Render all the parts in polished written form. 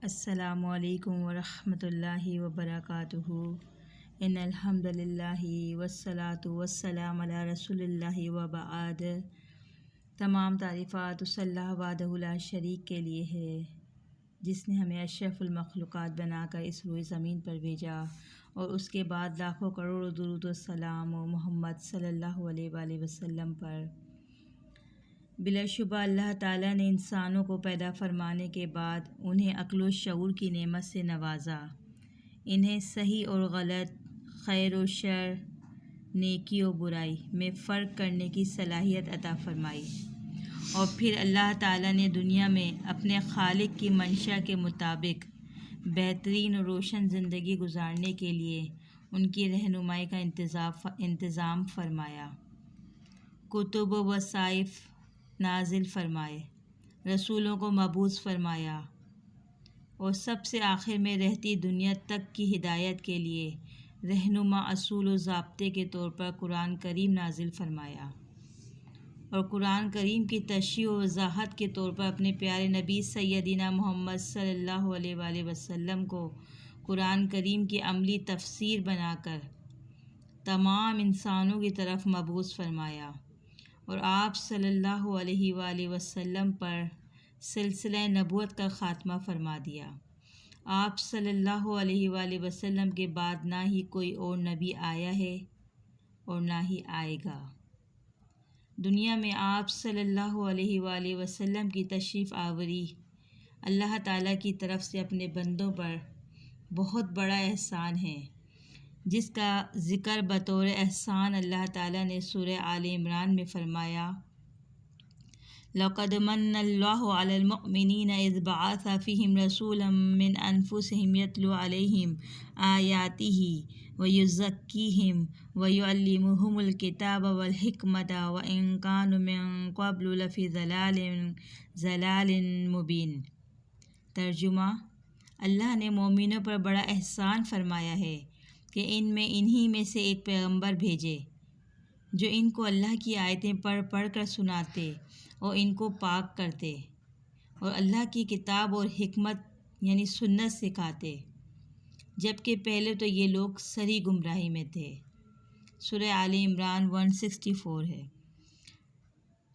السلام علیکم ورحمۃ اللہ وبرکاتہ۔ ان الحمد للہ والصلاۃ والسلام علی رسول اللہ وبعد۔ تمام تعریفات اس اللہ وحدہ لا شریک کے لیے ہے جس نے ہمیں اشرف المخلوقات بنا کر اس روئے زمین پر بھیجا، اور اس کے بعد لاکھوں کروڑوں درود و سلام و محمد صلی اللہ علیہ وآلہ وسلم پر۔ بلا شبہ اللہ تعالیٰ نے انسانوں کو پیدا فرمانے کے بعد انہیں عقل و شعور کی نعمت سے نوازا، انہیں صحیح اور غلط، خیر و شر، نیکی و برائی میں فرق کرنے کی صلاحیت عطا فرمائی، اور پھر اللہ تعالیٰ نے دنیا میں اپنے خالق کی منشا کے مطابق بہترین اور روشن زندگی گزارنے کے لیے ان کی رہنمائی کا انتظام فرمایا، کتب و وصائف نازل فرمائے، رسولوں کو مبعوث فرمایا، اور سب سے آخر میں رہتی دنیا تک کی ہدایت کے لیے رہنما اصول و ضابطے کے طور پر قرآن کریم نازل فرمایا، اور قرآن کریم کی تشریح و وضاحت کے طور پر اپنے پیارے نبی سیدنا محمد صلی اللہ علیہ وآلہ وسلم کو قرآن کریم کی عملی تفسیر بنا کر تمام انسانوں کی طرف مبعوث فرمایا، اور آپ صلی اللہ علیہ وآلہ وسلم پر سلسلہ نبوت کا خاتمہ فرما دیا۔ آپ صلی اللہ علیہ وآلہ وسلم کے بعد نہ ہی کوئی اور نبی آیا ہے اور نہ ہی آئے گا۔ دنیا میں آپ صلی اللہ علیہ وآلہ وسلم کی تشریف آوری اللہ تعالیٰ کی طرف سے اپنے بندوں پر بہت بڑا احسان ہے، جس کا ذکر بطور احسان اللہ تعالیٰ نے سورہ آل عمران میں فرمایا، لَقَدْ مَنَّ اللَّهُ عَلَى الْمُؤْمِنِينَ إِذْ بَعَثَ فِيهِمْ رَسُولًا مِّنْ أَنفُسِهِمْ يَتْلُو عَلَيْهِمْ آيَاتِهِ وَيُزَكِّيهِمْ وَيُعَلِّمُهُمُ الْكِتَابَ وَالْحِكْمَةَ وَإِن كَانُوا مِن قَبْلُ لَفِي ضَلَالٍ مُّبِينٍ۔ ترجمہ: اللہ نے مومنوں پر بڑا احسان فرمایا ہے کہ ان میں سے ایک پیغمبر بھیجے جو ان کو اللہ کی آیتیں پڑھ کر سناتے اور ان کو پاک کرتے، اور اللہ کی کتاب اور حکمت یعنی سنت سکھاتے، جبکہ پہلے تو یہ لوگ سری گمراہی میں تھے۔ سورہ آل عمران 164 ہے۔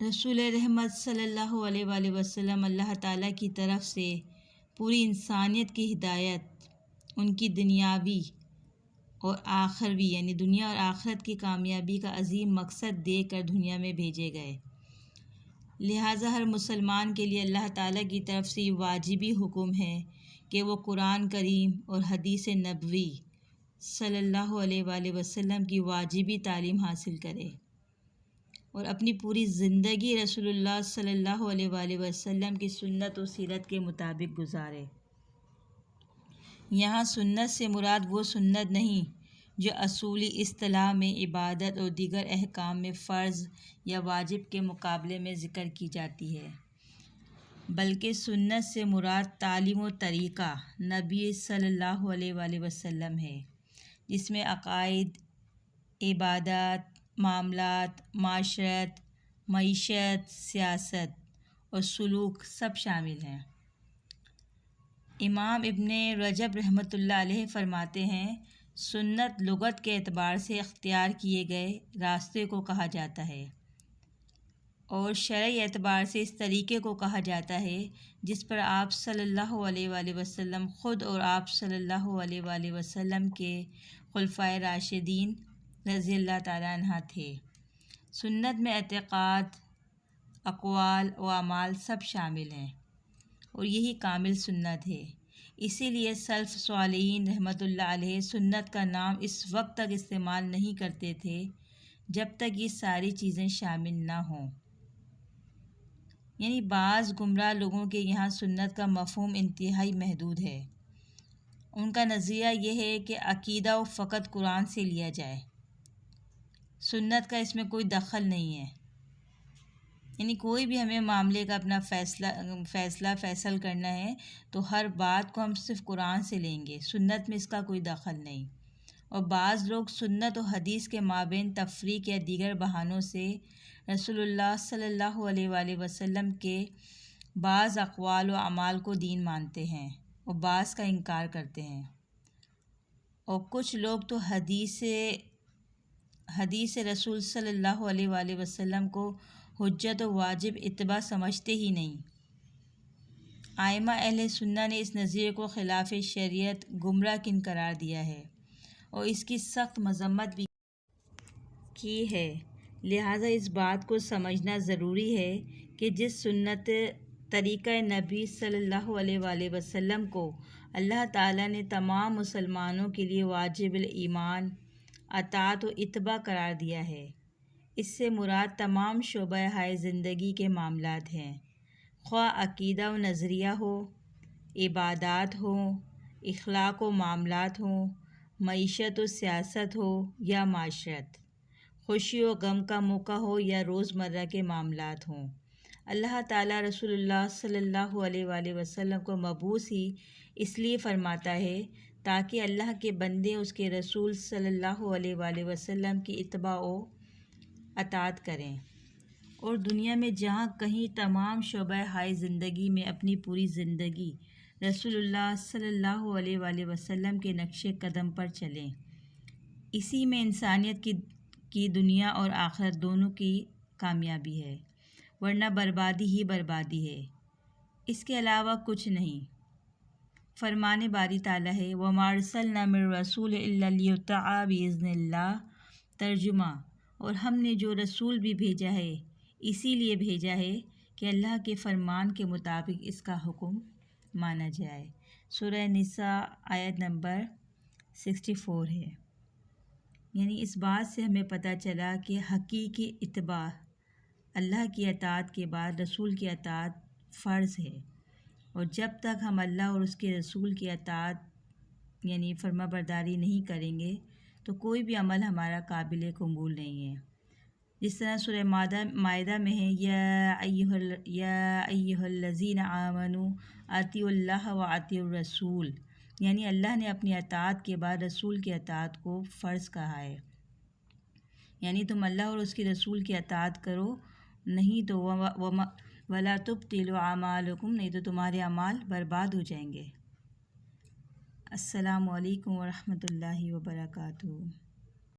رسول رحمت صلی اللہ علیہ وآلہ وسلم اللہ تعالیٰ کی طرف سے پوری انسانیت کی ہدایت، ان کی دنیاوی اور آخروی یعنی دنیا اور آخرت کی کامیابی کا عظیم مقصد دے کر دنیا میں بھیجے گئے، لہٰذا ہر مسلمان کے لیے اللہ تعالیٰ کی طرف سے یہ واجبی حکم ہے کہ وہ قرآن کریم اور حدیث نبوی صلی اللہ علیہ وآلہ وسلم کی واجبی تعلیم حاصل کرے اور اپنی پوری زندگی رسول اللہ صلی اللہ علیہ وآلہ وسلم کی سنت و سیرت کے مطابق گزارے۔ یہاں سنت سے مراد وہ سنت نہیں جو اصولی اصطلاح میں عبادت اور دیگر احکام میں فرض یا واجب کے مقابلے میں ذکر کی جاتی ہے، بلکہ سنت سے مراد تعلیم و طریقہ نبی صلی اللہ علیہ وآلہ وسلم ہے، جس میں عقائد، عبادات، معاملات، معاشرت، معیشت، سیاست اور سلوک سب شامل ہیں۔ امام ابن رجب رحمۃ اللہ علیہ فرماتے ہیں، سنت لغت کے اعتبار سے اختیار کیے گئے راستے کو کہا جاتا ہے، اور شرعی اعتبار سے اس طریقے کو کہا جاتا ہے جس پر آپ صلی اللہ علیہ وآلہ وسلم خود اور آپ صلی اللہ علیہ وآلہ وسلم کے خلفائے راشدین رضی اللہ تعالیٰ عنہ تھے۔ سنت میں اعتقاد، اقوال و اعمال سب شامل ہیں، اور یہی کامل سنت ہے۔ اسی لیے سلف صالحین رحمۃ اللہ علیہ سنت کا نام اس وقت تک استعمال نہیں کرتے تھے جب تک یہ ساری چیزیں شامل نہ ہوں، یعنی بعض گمراہ لوگوں کے یہاں سنت کا مفہوم انتہائی محدود ہے۔ ان کا نظریہ یہ ہے کہ عقیدہ فقط قرآن سے لیا جائے، سنت کا اس میں کوئی دخل نہیں ہے، یعنی کوئی بھی ہمیں معاملے کا اپنا فیصل کرنا ہے تو ہر بات کو ہم صرف قرآن سے لیں گے، سنت میں اس کا کوئی دخل نہیں۔ اور بعض لوگ سنت و حدیث کے مابین تفریق یا دیگر بہانوں سے رسول اللہ صلی اللہ علیہ وآلہ وسلم کے بعض اقوال و اعمال کو دین مانتے ہیں، اور بعض کا انکار کرتے ہیں، اور کچھ لوگ تو حدیث رسول صلی اللہ علیہ وآلہ وسلم کو حجت و واجب اتباع سمجھتے ہی نہیں۔ ائمہ اہل سنہ نے اس نظریے کو خلاف شریعت گمراہ کن قرار دیا ہے اور اس کی سخت مذمت بھی کی ہے۔ لہٰذا اس بات کو سمجھنا ضروری ہے کہ جس سنت طریقہ نبی صلی اللہ علیہ وآلہ وسلم کو اللہ تعالیٰ نے تمام مسلمانوں کے لیے واجب الایمان، اطاعت و اتباع قرار دیا ہے، اس سے مراد تمام شعبہ ہائے زندگی کے معاملات ہیں، خواہ عقیدہ و نظریہ ہو، عبادات ہوں، اخلاق و معاملات ہوں، معیشت و سیاست ہو یا معاشرت، خوشی و غم کا موقع ہو یا روزمرہ کے معاملات ہوں۔ اللہ تعالیٰ رسول اللہ صلی اللہ علیہ وآلہ وسلم کو مبعوث ہی اس لیے فرماتا ہے تاکہ اللہ کے بندے اس کے رسول صلی اللہ علیہ وآلہ وسلم کی اتباع و اطاعت کریں، اور دنیا میں جہاں کہیں تمام شعبہ ہائے زندگی میں اپنی پوری زندگی رسول اللہ صلی اللہ علیہ وآلہ وسلم کے نقش قدم پر چلیں۔ اسی میں انسانیت کی دنیا اور آخرت دونوں کی کامیابی ہے، ورنہ بربادی ہی بربادی ہے، اس کے علاوہ کچھ نہیں۔ فرمان باری تعالیٰ ہے وَمَا أَرْسَلْنَا مِن رَّسُولٍ إِلَّا لِيُطَاعَ بِإِذْنِ اللَّهِ، ترجمہ، اور ہم نے جو رسول بھی بھیجا ہے اسی لیے بھیجا ہے کہ اللہ کے فرمان کے مطابق اس کا حکم مانا جائے۔ سورہ نساء آیت نمبر 64 ہے۔ یعنی اس بات سے ہمیں پتہ چلا کہ حقیقی اتباع اللہ کی اطاعت کے بعد رسول کی اطاعت فرض ہے، اور جب تک ہم اللہ اور اس کے رسول کی اطاعت یعنی فرما برداری نہیں کریں گے تو کوئی بھی عمل ہمارا قابل قبول نہیں ہے۔ جس طرح سورہ مائدہ میں ہے یا ایھا الذین آمنوا اطیعوا اللہ واطیعوا الرسول، یعنی اللہ نے اپنی اطاعت کے بعد رسول کی اطاعت کو فرض کہا ہے، یعنی تم اللہ اور اس کے رسول کی اطاعت کرو، نہیں تو وَلَا تُبْطِلُوا أَعْمَالَكُمْ، نہیں تو تمہارے اعمال برباد ہو جائیں گے۔ السلام علیکم ورحمۃ اللہ وبرکاتہ۔